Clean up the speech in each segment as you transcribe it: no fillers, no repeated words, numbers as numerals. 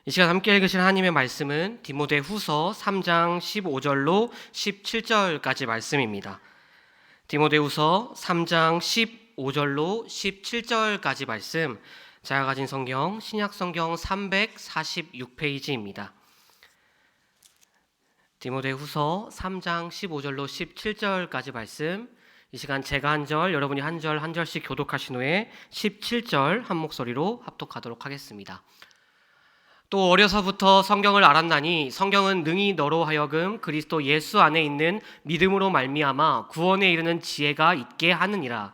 이 시간 함께 읽으실 하나님의 말씀은 디모데후서 3장 15절로 17절까지 말씀입니다. 디모데후서 3장 15절로 17절까지 말씀, 제가 가진 성경 신약성경 346페이지입니다. 디모데후서 3장 15절로 17절까지 말씀, 이 시간 제가 한 절, 여러분이 한 절 한 절씩 교독하신 후에 17절 한 목소리로 합독하도록 하겠습니다. 또 어려서부터 성경을 알았나니 성경은 능히 너로 하여금 그리스도 예수 안에 있는 믿음으로 말미암아 구원에 이르는 지혜가 있게 하느니라.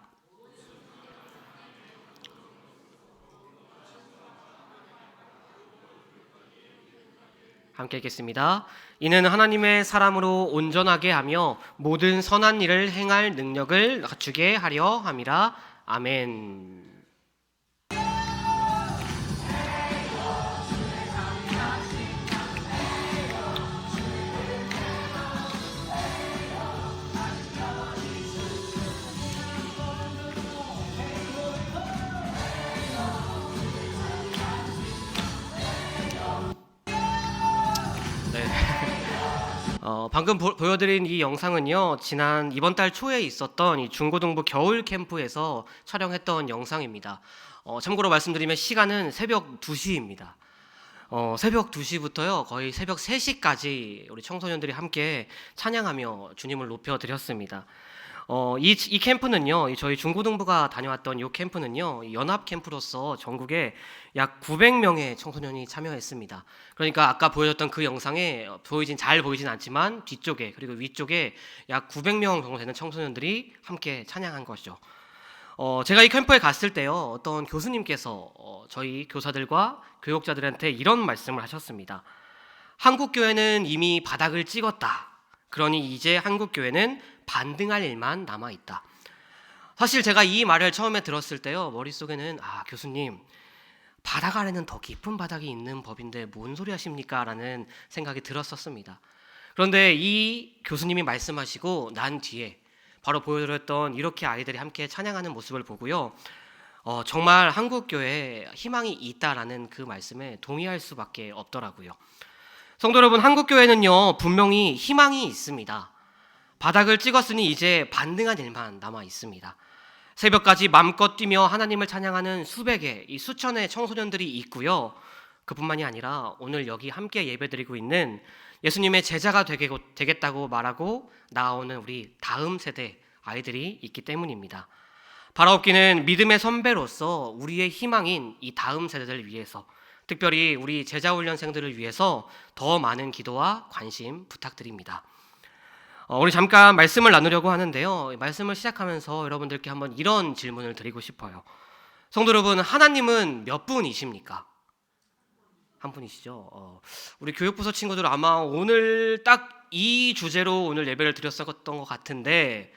함께 읽겠습니다. 이는 하나님의 사람으로 온전하게 하며 모든 선한 일을 행할 능력을 갖추게 하려 함이라. 아멘. 네. 방금 보여드린 이 영상은요, 이번 달 초에 있었던 이 중고등부 겨울 캠프에서 촬영했던 영상입니다. 참고로 말씀드리면 시간은 새벽 2시입니다. 새벽 2시부터요 거의 새벽 3시까지 우리 청소년들이 함께 찬양하며 주님을 높여드렸습니다. 이 캠프는요, 저희 중고등부가 다녀왔던 이 캠프는요, 연합 캠프로서 전국에 약 900명의 청소년이 참여했습니다. 그러니까 아까 보여줬던 그 영상에 잘 보이진 않지만 뒤쪽에 그리고 위쪽에 약 900명 정도 되는 청소년들이 함께 찬양한 것이죠. 제가 이 캠프에 갔을 때요, 어떤 교수님께서 저희 교사들과 교육자들한테 이런 말씀을 하셨습니다. 한국 교회는 이미 바닥을 찍었다. 그러니 이제 한국 교회는 반등할 일만 남아 있다. 사실 제가 이 말을 처음에 들었을 때요, 머릿속에는 교수님, 바닥 아래는 더 깊은 바닥이 있는 법인데 뭔 소리 하십니까? 라는 생각이 들었었습니다. 그런데 이 교수님이 말씀하시고 난 뒤에 바로 보여드렸던 이렇게 아이들이 함께 찬양하는 모습을 보고요, 정말 한국교회에 희망이 있다라는 그 말씀에 동의할 수밖에 없더라고요. 성도 여러분, 한국교회는요 분명히 희망이 있습니다. 바닥을 찍었으니 이제 반등한 일만 남아 있습니다. 새벽까지 맘껏 뛰며 하나님을 찬양하는 수백의, 이 수천의 청소년들이 있고요, 그뿐만이 아니라 오늘 여기 함께 예배드리고 있는 예수님의 제자가 되겠다고 말하고 나오는 우리 다음 세대 아이들이 있기 때문입니다. 바라옵기는 믿음의 선배로서 우리의 희망인 이 다음 세대들을 위해서, 특별히 우리 제자훈련생들을 위해서 더 많은 기도와 관심 부탁드립니다. 우리 잠깐 말씀을 나누려고 하는데요, 말씀을 시작하면서 여러분들께 한번 이런 질문을 드리고 싶어요. 성도 여러분, 하나님은 몇 분이십니까? 한 분이시죠? 우리 교육부서 친구들 아마 오늘 딱 이 주제로 오늘 예배를 드렸었던 것 같은데,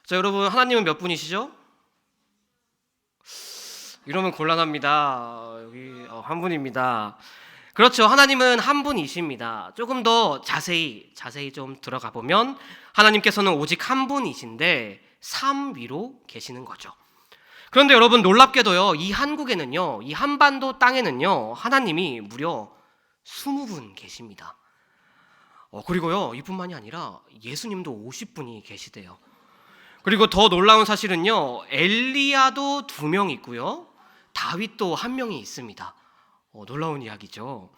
자, 여러분, 하나님은 몇 분이시죠? 이러면 곤란합니다. 여기 한 분입니다. 그렇죠. 하나님은 한 분이십니다. 조금 더 자세히 좀 들어가 보면 하나님께서는 오직 한 분이신데 삶 위로 계시는 거죠. 그런데 여러분, 놀랍게도요, 이 한국에는요, 이 한반도 땅에는요, 하나님이 무려 20분 계십니다. 그리고요, 이뿐만이 아니라 예수님도 50분이 계시대요. 그리고 더 놀라운 사실은요, 엘리야도 2명 있고요, 다윗도 1명이 있습니다. 놀라운 이야기죠.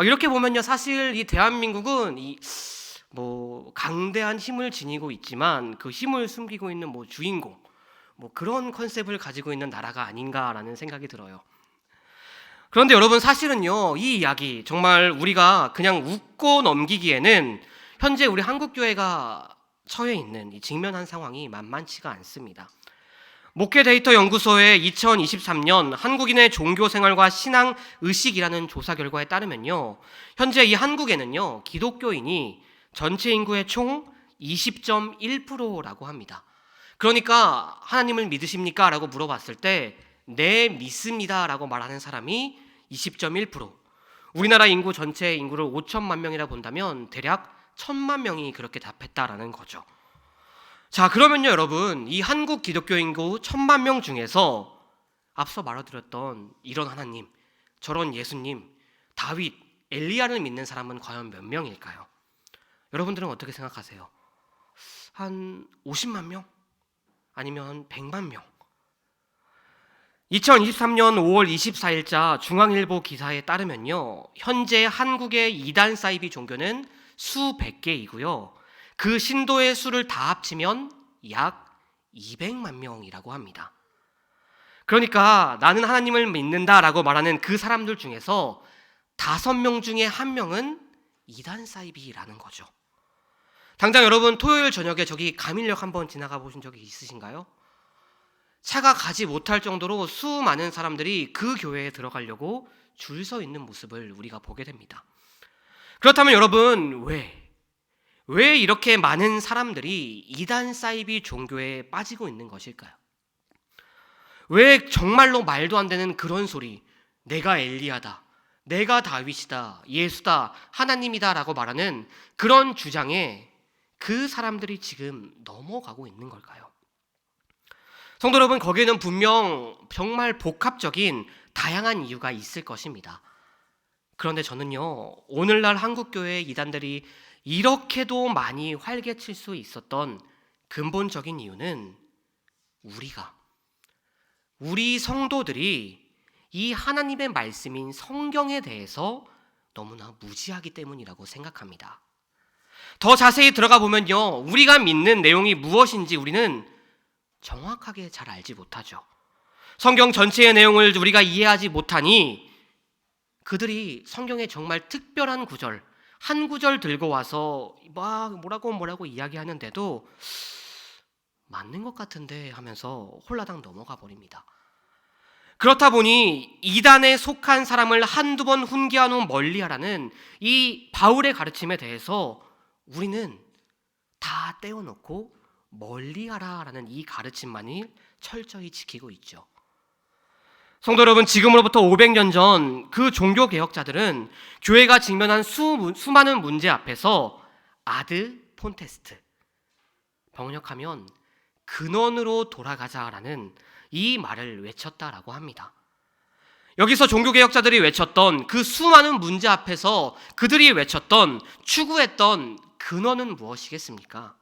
이렇게 보면요, 사실 이 대한민국은 강대한 힘을 지니고 있지만 그 힘을 숨기고 있는 주인공, 그런 컨셉을 가지고 있는 나라가 아닌가라는 생각이 들어요. 그런데 여러분, 사실은요, 이 이야기 정말 우리가 그냥 웃고 넘기기에는 현재 우리 한국교회가 처해 있는 이 직면한 상황이 만만치가 않습니다. 목회 데이터 연구소의 2023년 한국인의 종교생활과 신앙 의식이라는 조사 결과에 따르면요, 현재 이 한국에는요, 기독교인이 전체 인구의 총 20.1%라고 합니다. 그러니까 하나님을 믿으십니까? 라고 물어봤을 때 네, 믿습니다 라고 말하는 사람이 20.1%. 우리나라 인구 전체 인구를 5천만 명이라 본다면 대략 1,000만 명이 그렇게 답했다라는 거죠. 자, 그러면요 여러분, 이 한국 기독교 인구 1,000만 명 중에서 앞서 말해드렸던 이런 하나님, 저런 예수님, 다윗, 엘리야를 믿는 사람은 과연 몇 명일까요? 여러분들은 어떻게 생각하세요? 한 50만 명? 아니면 100만 명? 2023년 5월 24일자 중앙일보 기사에 따르면요, 현재 한국의 이단 사이비 종교는 수백 개이고요, 그 신도의 수를 다 합치면 약 200만 명이라고 합니다. 그러니까 나는 하나님을 믿는다라고 말하는 그 사람들 중에서 5명 중에 1명은 이단 사이비라는 거죠. 당장 여러분 토요일 저녁에 저기 가밀역 한번 지나가 보신 적이 있으신가요? 차가 가지 못할 정도로 수많은 사람들이 그 교회에 들어가려고 줄 서 있는 모습을 우리가 보게 됩니다. 그렇다면 여러분, 왜 이렇게 많은 사람들이 이단 사이비 종교에 빠지고 있는 것일까요? 왜 정말로 말도 안 되는 그런 소리, 내가 엘리야다, 내가 다윗이다, 예수다, 하나님이다 라고 말하는 그런 주장에 그 사람들이 지금 넘어가고 있는 걸까요? 성도 여러분, 거기에는 분명 정말 복합적인 다양한 이유가 있을 것입니다. 그런데 저는요, 오늘날 한국교회의 이단들이 이렇게도 많이 활개칠 수 있었던 근본적인 이유는 우리 성도들이 이 하나님의 말씀인 성경에 대해서 너무나 무지하기 때문이라고 생각합니다. 더 자세히 들어가 보면요, 우리가 믿는 내용이 무엇인지 우리는 정확하게 잘 알지 못하죠. 성경 전체의 내용을 우리가 이해하지 못하니 그들이 성경의 정말 특별한 구절, 한 구절 들고 와서 막 뭐라고 이야기하는데도 맞는 것 같은데 하면서 홀라당 넘어가 버립니다. 그렇다 보니 이단에 속한 사람을 한두 번 훈계한 후 멀리하라는 이 바울의 가르침에 대해서 우리는 다 떼어놓고 멀리하라라는 이 가르침만이 철저히 지키고 있죠. 성도 여러분, 지금으로부터 500년 전 그 종교개혁자들은 교회가 직면한 수많은 문제 앞에서 아드 폰테스트, 번역하면 근원으로 돌아가자라는 이 말을 외쳤다라고 합니다. 여기서 종교개혁자들이 외쳤던 그 수많은 문제 앞에서 그들이 외쳤던, 추구했던 근원은 무엇이겠습니까?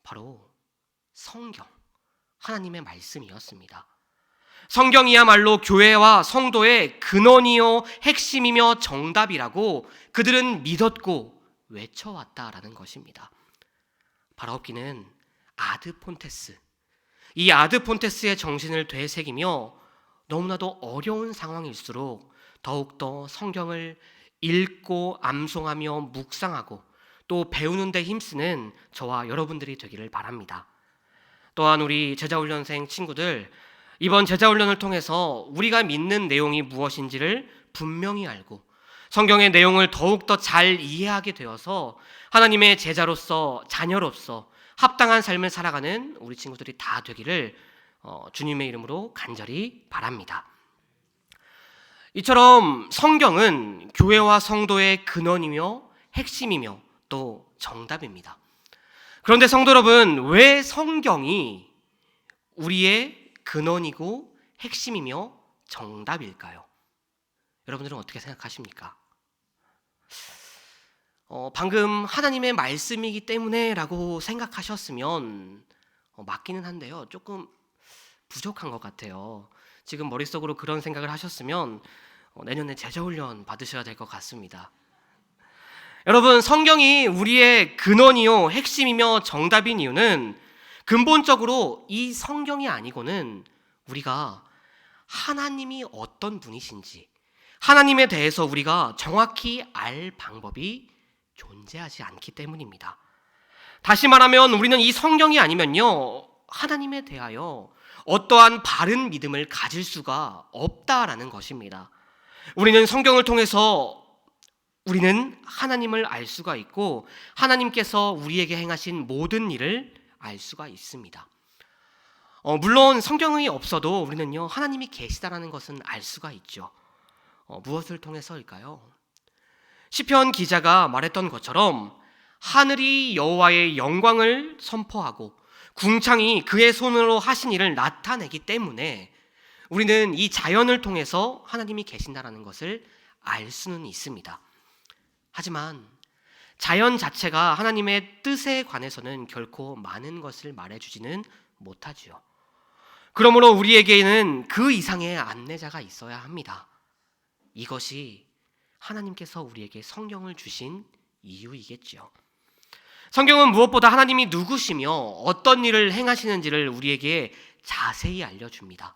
바로 성경, 하나님의 말씀이었습니다. 성경이야말로 교회와 성도의 근원이요 핵심이며 정답이라고 그들은 믿었고 외쳐왔다라는 것입니다. 바라옵기는 아드 폰테스, 이 아드 폰테스의 정신을 되새기며 너무나도 어려운 상황일수록 더욱더 성경을 읽고 암송하며 묵상하고 또 배우는 데 힘쓰는 저와 여러분들이 되기를 바랍니다. 또한 우리 제자훈련생 친구들, 이번 제자훈련을 통해서 우리가 믿는 내용이 무엇인지를 분명히 알고 성경의 내용을 더욱더 잘 이해하게 되어서 하나님의 제자로서, 자녀로서 합당한 삶을 살아가는 우리 친구들이 다 되기를 주님의 이름으로 간절히 바랍니다. 이처럼 성경은 교회와 성도의 근원이며 핵심이며 또 정답입니다. 그런데 성도 여러분, 왜 성경이 우리의 근원이고 핵심이며 정답일까요? 여러분들은 어떻게 생각하십니까? 방금 하나님의 말씀이기 때문에 라고 생각하셨으면 맞기는 한데요, 조금 부족한 것 같아요. 지금 머릿속으로 그런 생각을 하셨으면 내년에 제자훈련 받으셔야 될 것 같습니다. 여러분, 성경이 우리의 근원이요 핵심이며 정답인 이유는 근본적으로 이 성경이 아니고는 우리가 하나님이 어떤 분이신지, 하나님에 대해서 우리가 정확히 알 방법이 존재하지 않기 때문입니다. 다시 말하면 우리는 이 성경이 아니면요, 하나님에 대하여 어떠한 바른 믿음을 가질 수가 없다라는 것입니다. 우리는 성경을 통해서 우리는 하나님을 알 수가 있고 하나님께서 우리에게 행하신 모든 일을 알 수가 있습니다. 물론 성경이 없어도 우리는요, 하나님이 계시다라는 것은 알 수가 있죠. 무엇을 통해서일까요? 시편 기자가 말했던 것처럼 하늘이 여호와의 영광을 선포하고 궁창이 그의 손으로 하신 일을 나타내기 때문에 우리는 이 자연을 통해서 하나님이 계신다라는 것을 알 수는 있습니다. 하지만 자연 자체가 하나님의 뜻에 관해서는 결코 많은 것을 말해주지는 못하지요. 그러므로 우리에게는 그 이상의 안내자가 있어야 합니다. 이것이 하나님께서 우리에게 성경을 주신 이유이겠지요. 성경은 무엇보다 하나님이 누구시며 어떤 일을 행하시는지를 우리에게 자세히 알려줍니다.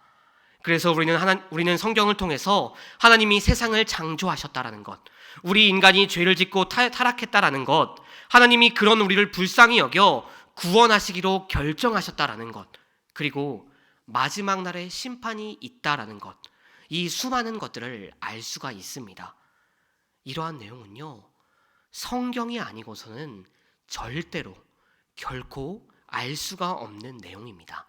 그래서 우리는 성경을 통해서 하나님이 세상을 창조하셨다라는 것, 우리 인간이 죄를 짓고 타락했다라는 것, 하나님이 그런 우리를 불쌍히 여겨 구원하시기로 결정하셨다라는 것, 그리고 마지막 날에 심판이 있다라는 것, 이 수많은 것들을 알 수가 있습니다. 이러한 내용은요, 성경이 아니고서는 절대로 결코 알 수가 없는 내용입니다.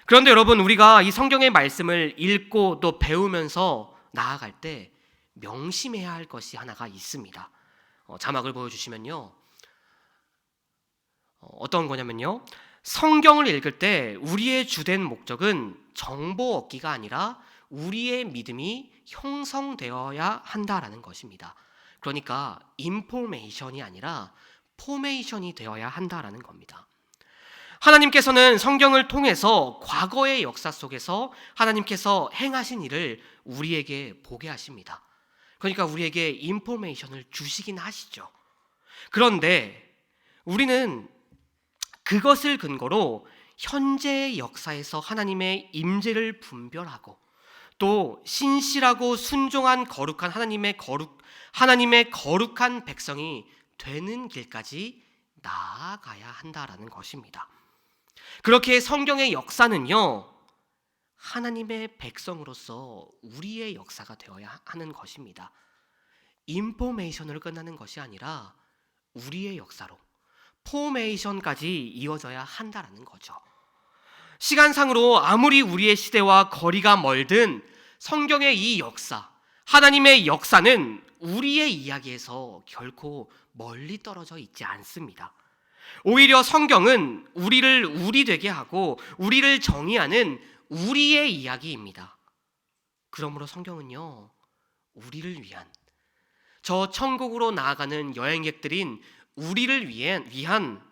그런데 여러분, 우리가 이 성경의 말씀을 읽고 또 배우면서 나아갈 때 명심해야 할 것이 하나가 있습니다. 자막을 보여주시면요, 어떤 거냐면요, 성경을 읽을 때 우리의 주된 목적은 정보 얻기가 아니라 우리의 믿음이 형성되어야 한다라는 것입니다. 그러니까 인포메이션이 아니라 포메이션이 되어야 한다라는 겁니다. 하나님께서는 성경을 통해서 과거의 역사 속에서 하나님께서 행하신 일을 우리에게 보게 하십니다. 그러니까 우리에게 인포메이션을 주시긴 하시죠. 그런데 우리는 그것을 근거로 현재의 역사에서 하나님의 임재를 분별하고 또 신실하고 순종한 거룩한 하나님의 거룩한 백성이 되는 길까지 나아가야 한다라는 것입니다. 그렇게 성경의 역사는요, 하나님의 백성으로서 우리의 역사가 되어야 하는 것입니다. 인포메이션으로 끝나는 것이 아니라 우리의 역사로 포메이션까지 이어져야 한다라는 거죠. 시간상으로 아무리 우리의 시대와 거리가 멀든 성경의 이 역사, 하나님의 역사는 우리의 이야기에서 결코 멀리 떨어져 있지 않습니다. 오히려 성경은 우리를 우리 되게 하고 우리를 정의하는 우리의 이야기입니다. 그러므로 성경은요, 우리를 위한, 저 천국으로 나아가는 여행객들인 우리를 위한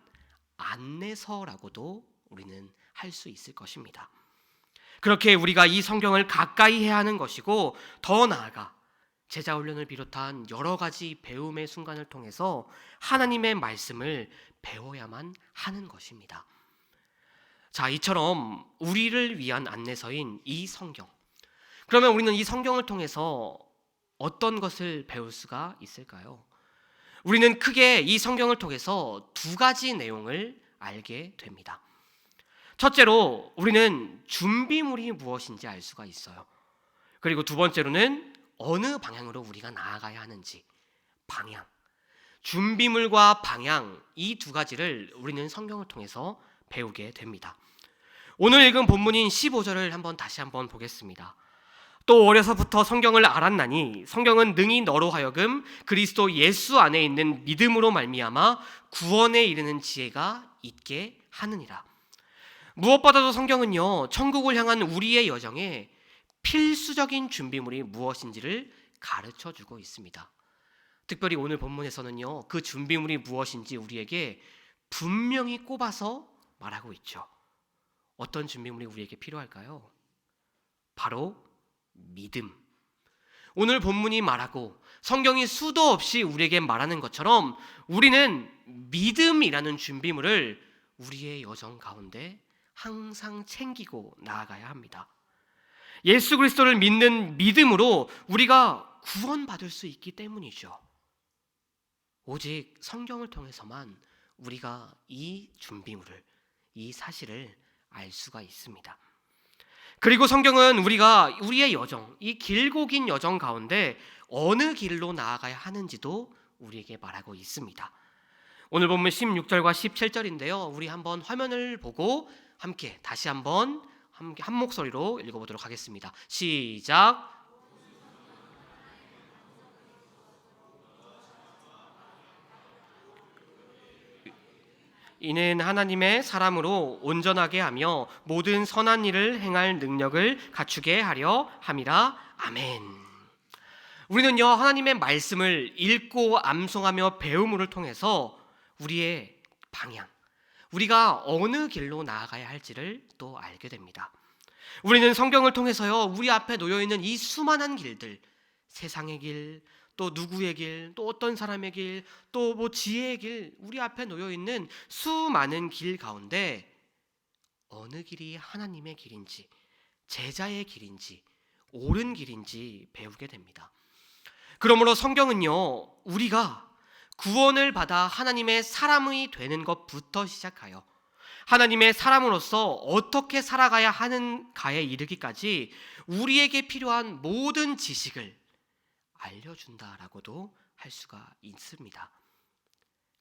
안내서라고도 우리는 할 수 있을 것입니다. 그렇게 우리가 이 성경을 가까이 해야 하는 것이고, 더 나아가 제자 훈련을 비롯한 여러 가지 배움의 순간을 통해서 하나님의 말씀을 배워야만 하는 것입니다. 자, 이처럼 우리를 위한 안내서인 이 성경, 그러면 우리는 이 성경을 통해서 어떤 것을 배울 수가 있을까요? 우리는 크게 이 성경을 통해서 두 가지 내용을 알게 됩니다. 첫째로 우리는 준비물이 무엇인지 알 수가 있어요. 그리고 두 번째로는 어느 방향으로 우리가 나아가야 하는지, 방향, 준비물과 방향, 이 두 가지를 우리는 성경을 통해서 배우게 됩니다. 오늘 읽은 본문인 15절을 다시 한번 보겠습니다. 또 어려서부터 성경을 알았나니 성경은 능히 너로 하여금 그리스도 예수 안에 있는 믿음으로 말미암아 구원에 이르는 지혜가 있게 하느니라. 무엇보다도 성경은요, 천국을 향한 우리의 여정에 필수적인 준비물이 무엇인지를 가르쳐주고 있습니다. 특별히 오늘 본문에서는요, 그 준비물이 무엇인지 우리에게 분명히 꼽아서 말하고 있죠. 어떤 준비물이 우리에게 필요할까요? 바로 믿음. 오늘 본문이 말하고 성경이 수도 없이 우리에게 말하는 것처럼 우리는 믿음이라는 준비물을 우리의 여정 가운데 항상 챙기고 나아가야 합니다. 예수 그리스도를 믿는 믿음으로 우리가 구원받을 수 있기 때문이죠. 오직 성경을 통해서만 우리가 이 준비물을, 이 사실을 알 수가 있습니다. 그리고 성경은 우리가 우리의 여정, 이 길고 긴 여정 가운데 어느 길로 나아가야 하는지도 우리에게 말하고 있습니다. 오늘 본문 16절과 17절인데요. 우리 한번 화면을 보고 함께 다시 한번 한 목소리로 읽어보도록 하겠습니다. 시작. 이는 하나님의 사람으로 온전하게 하며 모든 선한 일을 행할 능력을 갖추게 하려 함이라. 아멘. 우리는요, 하나님의 말씀을 읽고 암송하며 배움을 통해서 우리의 방향, 우리가 어느 길로 나아가야 할지를 또 알게 됩니다. 우리는 성경을 통해서요, 우리 앞에 놓여있는 이 수많은 길들, 세상의 길, 또 누구의 길, 또 어떤 사람의 길, 또 뭐 지혜의 길, 우리 앞에 놓여있는 수많은 길 가운데 어느 길이 하나님의 길인지, 제자의 길인지, 옳은 길인지 배우게 됩니다. 그러므로 성경은요, 우리가 구원을 받아 하나님의 사람이 되는 것부터 시작하여 하나님의 사람으로서 어떻게 살아가야 하는가에 이르기까지 우리에게 필요한 모든 지식을 알려준다라고도 할 수가 있습니다.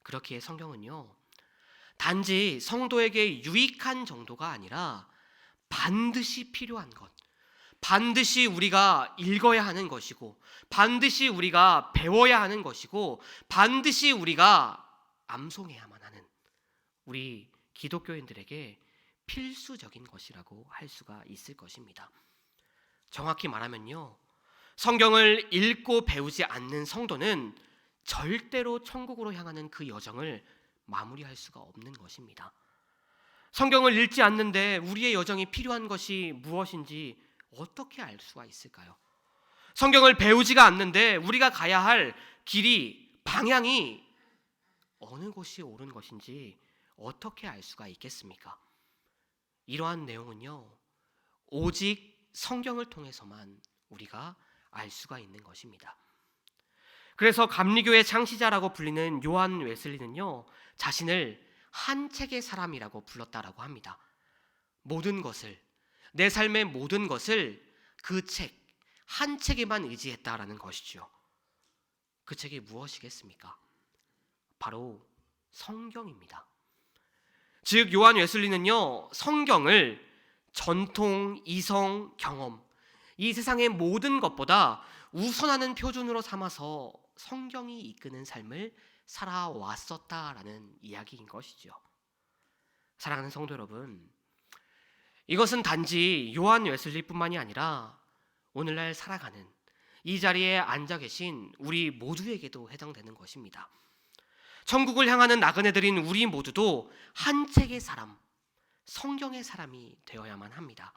그렇기에 성경은요, 단지 성도에게 유익한 정도가 아니라 반드시 필요한 것, 반드시 우리가 읽어야 하는 것이고, 반드시 우리가 배워야 하는 것이고, 반드시 우리가 암송해야만 하는 우리 기독교인들에게 필수적인 것이라고 할 수가 있을 것입니다. 정확히 말하면요, 성경을 읽고 배우지 않는 성도는 절대로 천국으로 향하는 그 여정을 마무리할 수가 없는 것입니다. 성경을 읽지 않는데 우리의 여정이 필요한 것이 무엇인지 어떻게 알 수가 있을까요? 성경을 배우지가 않는데 우리가 가야 할 길이, 방향이 어느 곳이 옳은 것인지 어떻게 알 수가 있겠습니까? 이러한 내용은요, 오직 성경을 통해서만 우리가 알 수가 있는 것입니다. 그래서 감리교의 창시자라고 불리는 요한 웨슬리는요, 자신을 한 책의 사람이라고 불렀다라고 합니다. 모든 것을, 내 삶의 모든 것을 그 책, 한 책에만 의지했다라는 것이죠. 그 책이 무엇이겠습니까? 바로 성경입니다. 즉 요한 웨슬리는요, 성경을 전통, 이성, 경험, 이 세상의 모든 것보다 우선하는 표준으로 삼아서 성경이 이끄는 삶을 살아왔었다라는 이야기인 것이죠. 사랑하는 성도 여러분, 이것은 단지 요한 웨슬리뿐만이 아니라 오늘날 살아가는, 이 자리에 앉아 계신 우리 모두에게도 해당되는 것입니다. 천국을 향하는 나그네들인 우리 모두도 한 책의 사람, 성경의 사람이 되어야만 합니다.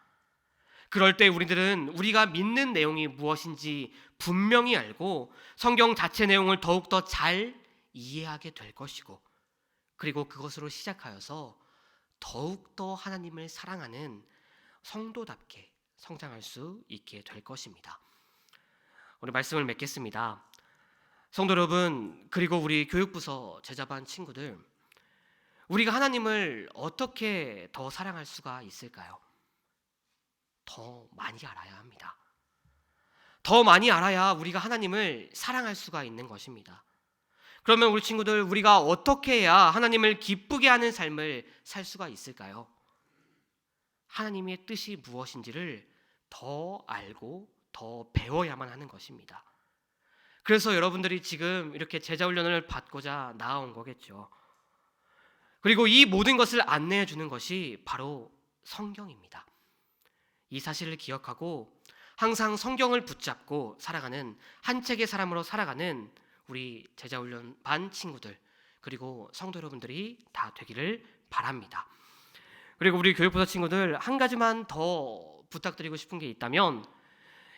그럴 때 우리들은 우리가 믿는 내용이 무엇인지 분명히 알고 성경 자체 내용을 더욱더 잘 이해하게 될 것이고, 그리고 그것으로 시작하여서 더욱더 하나님을 사랑하는 성도답게 성장할 수 있게 될 것입니다. 오늘 말씀을 맺겠습니다. 성도 여러분, 그리고 우리 교육부서 제자반 친구들, 우리가 하나님을 어떻게 더 사랑할 수가 있을까요? 더 많이 알아야 합니다. 더 많이 알아야 우리가 하나님을 사랑할 수가 있는 것입니다. 그러면 우리 친구들, 우리가 어떻게 해야 하나님을 기쁘게 하는 삶을 살 수가 있을까요? 하나님의 뜻이 무엇인지를 더 알고 더 배워야만 하는 것입니다. 그래서 여러분들이 지금 이렇게 제자훈련을 받고자 나아온 거겠죠. 그리고 이 모든 것을 안내해 주는 것이 바로 성경입니다. 이 사실을 기억하고 항상 성경을 붙잡고 살아가는, 한 책의 사람으로 살아가는 우리 제자훈련 반 친구들, 그리고 성도 여러분들이 다 되기를 바랍니다. 그리고 우리 교육부서 친구들, 한 가지만 더 부탁드리고 싶은 게 있다면,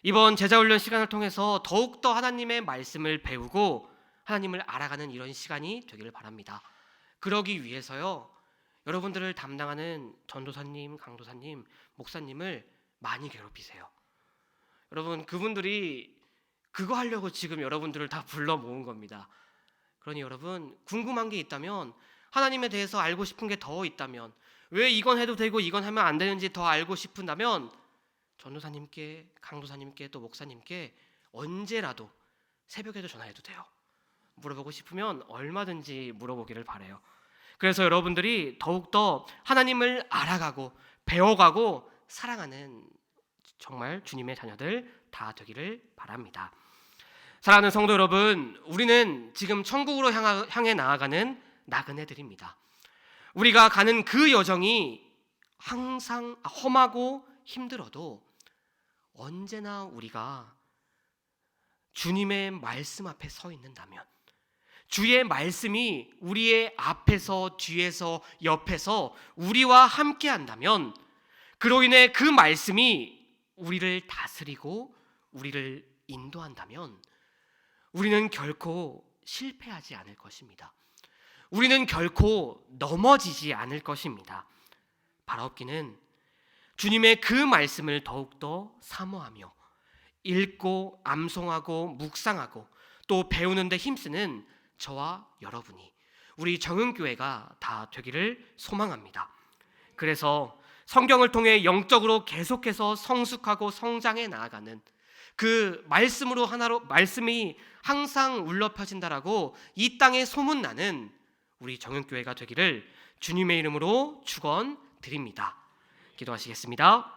이번 제자훈련 시간을 통해서 더욱더 하나님의 말씀을 배우고 하나님을 알아가는 이런 시간이 되기를 바랍니다. 그러기 위해서요, 여러분들을 담당하는 전도사님, 강도사님, 목사님을 많이 괴롭히세요. 여러분, 그분들이 그거 하려고 지금 여러분들을 다 불러 모은 겁니다. 그러니 여러분, 궁금한 게 있다면, 하나님에 대해서 알고 싶은 게 더 있다면, 왜 이건 해도 되고 이건 하면 안 되는지 더 알고 싶은다면 전도사님께, 강도사님께, 또 목사님께 언제라도 새벽에도 전화해도 돼요. 물어보고 싶으면 얼마든지 물어보기를 바라요. 그래서 여러분들이 더욱더 하나님을 알아가고 배워가고 사랑하는 정말 주님의 자녀들 다 되기를 바랍니다. 사랑하는 성도 여러분, 우리는 지금 천국으로 향해 나아가는 나그네들입니다. 우리가 가는 그 여정이 항상 험하고 힘들어도 언제나 우리가 주님의 말씀 앞에 서 있는다면, 주의 말씀이 우리의 앞에서 뒤에서 옆에서 우리와 함께 한다면, 그로 인해 그 말씀이 우리를 다스리고 우리를 인도한다면 우리는 결코 실패하지 않을 것입니다. 우리는 결코 넘어지지 않을 것입니다. 바라옵기는 주님의 그 말씀을 더욱더 사모하며 읽고 암송하고 묵상하고 또 배우는 데 힘쓰는 저와 여러분이, 우리 정은교회가 다 되기를 소망합니다. 그래서 성경을 통해 영적으로 계속해서 성숙하고 성장해 나아가는, 그 말씀이 항상 울려 퍼진다라고 이 땅에 소문나는 우리 정은교회가 되기를 주님의 이름으로 축원드립니다. 기도하시겠습니다.